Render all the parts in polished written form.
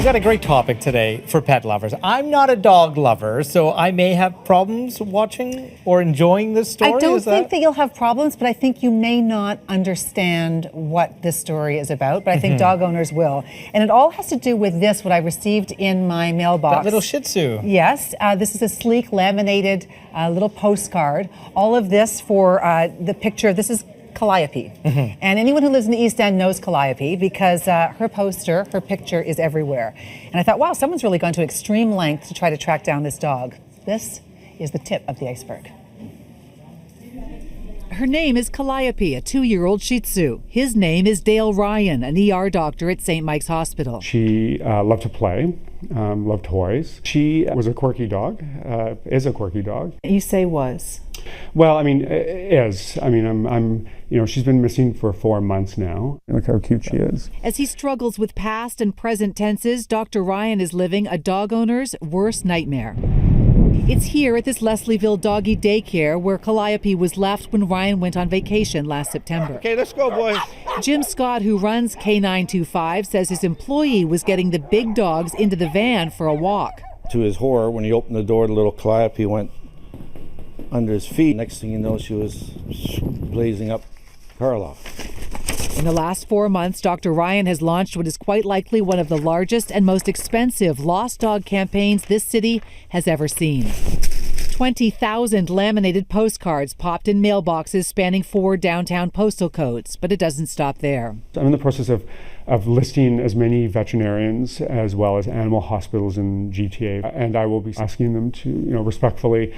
got a great topic today for pet lovers. I'm not a dog lover, so I may have problems watching or enjoying this story. I don't think that you'll have problems, but I think you may not understand what this story is about, but I think dog owners will. And it all has to do with this, what I received in my mailbox. That little Shih Tzu. Yes, this is a sleek laminated little postcard. All of this for the picture. This is Calliope. And anyone who lives in the East End knows Calliope because her poster, her picture is everywhere. And I thought, wow, someone's really gone to extreme length to try to track down this dog. This is the tip of the iceberg. Her name is Calliope, a 2-year-old Shih Tzu. His name is Dale Ryan, an ER doctor at St. Mike's Hospital. She loved to play, loved toys. She was a quirky dog, is a quirky dog. You say was. Well, I mean, is. I mean, I'm, you know, she's been missing for 4 months now. Look how cute she is. As he struggles with past and present tenses, Dr. Ryan is living a dog owner's worst nightmare. It's here at this Leslieville doggy daycare where Calliope was left when Ryan went on vacation last September. Okay, let's go, boys. Jim Scott, who runs K925, says his employee was getting the big dogs into the van for a walk. To his horror, when he opened the door, the little Calliope went under his feet. Next thing you know, she was blazing up Karloff. In the last 4 months, Dr. Ryan has launched what is quite likely one of the largest and most expensive lost dog campaigns this city has ever seen. 20,000 laminated postcards popped in mailboxes spanning 4 downtown postal codes, but it doesn't stop there. I'm in the process of listing as many veterinarians as well as animal hospitals in GTA, and I will be asking them to, you know, respectfully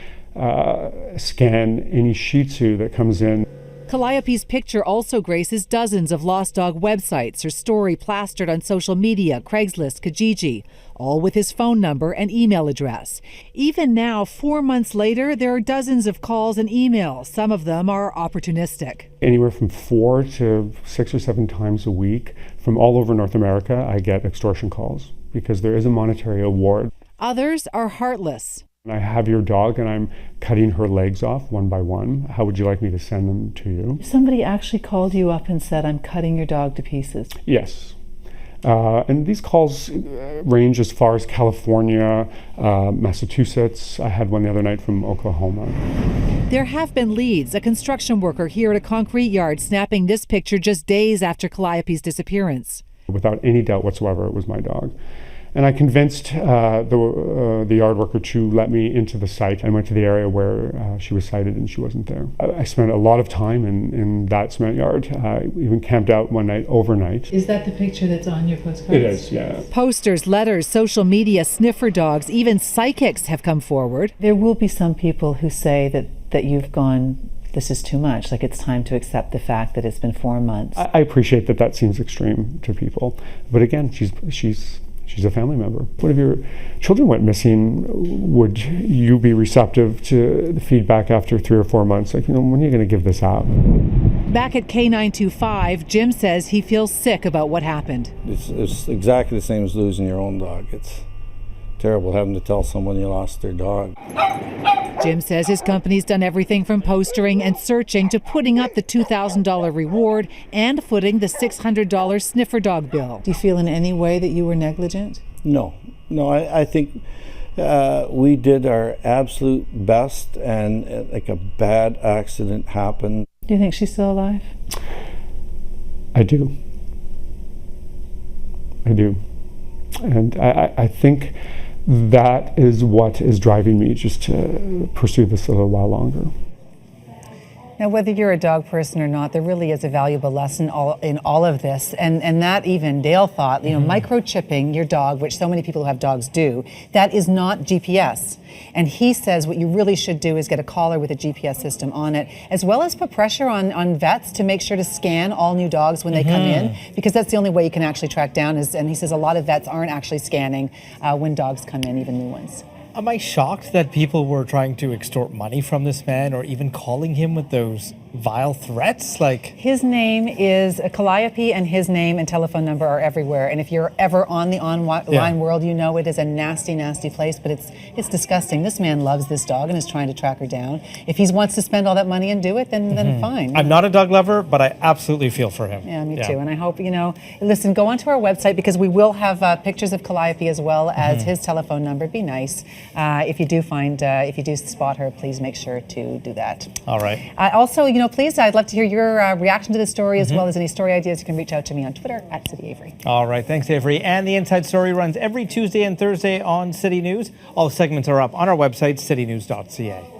scan any Shih Tzu that comes in. Calliope's picture also graces dozens of lost dog websites, her story plastered on social media, Craigslist, Kijiji, all with his phone number and email address. Even now, 4 months later, there are dozens of calls and emails. Some of them are opportunistic. Anywhere from 4 to 6 or 7 times a week from all over North America, I get extortion calls because there is a monetary award. Others are heartless. I have your dog and I'm cutting her legs off one by one. How would you like me to send them to you? Somebody actually called you up and said, I'm cutting your dog to pieces. Yes. And these calls range as far as California, Massachusetts. I had one the other night from Oklahoma. There have been leads. A construction worker here at a concrete yard snapping this picture just days after Calliope's disappearance. Without any doubt whatsoever, it was my dog. And I convinced the yard worker to let me into the site. I went to the area where she was sighted and she wasn't there. I spent a lot of time in that cement yard. I even camped out one night overnight. Is that the picture that's on your postcards? It is, yeah. Posters, letters, social media, sniffer dogs, even psychics have come forward. There will be some people who say that you've gone, this is too much, like it's time to accept the fact that it's been 4 months. I appreciate that seems extreme to people. But again, she's a family member. What if your children went missing? Would you be receptive to the feedback after 3 or 4 months? Like, you know, when are you going to give this out? Back at K925, Jim says he feels sick about what happened. It's exactly the same as losing your own dog. It's terrible having to tell someone you lost their dog. Jim says his company's done everything from postering and searching to putting up the $2,000 reward and footing the $600 sniffer dog bill. Do you feel in any way that you were negligent? No, I think we did our absolute best, and like a bad accident happened. Do you think she's still alive? I do. And I think that is what is driving me just to pursue this a little while longer. Now, whether you're a dog person or not, there really is a valuable lesson in all of this. And that even Dale thought, you know, microchipping your dog, which so many people who have dogs do, that is not GPS. And he says what you really should do is get a collar with a GPS system on it, as well as put pressure on vets to make sure to scan all new dogs when they come in, because that's the only way you can actually track down. And he says a lot of vets aren't actually scanning when dogs come in, even new ones. Am I shocked that people were trying to extort money from this man or even calling him with those vile threats? Like, His name is Calliope, and his name and telephone number are everywhere. And if you're ever on the online world, you know it is a nasty, nasty place. But it's disgusting. This man loves this dog and is trying to track her down. If he wants to spend all that money and do it, then fine. I'm not a dog lover, but I absolutely feel for him. Yeah, me too. And I hope, listen, go onto our website because we will have pictures of Calliope as well as his telephone number. Be nice. If you do spot her, please make sure to do that. All right. Also, please, I'd love to hear your reaction to this story as well as any story ideas. You can reach out to me on Twitter at City Avery. All right. Thanks, Avery. And the Inside Story runs every Tuesday and Thursday on City News. All the segments are up on our website, citynews.ca.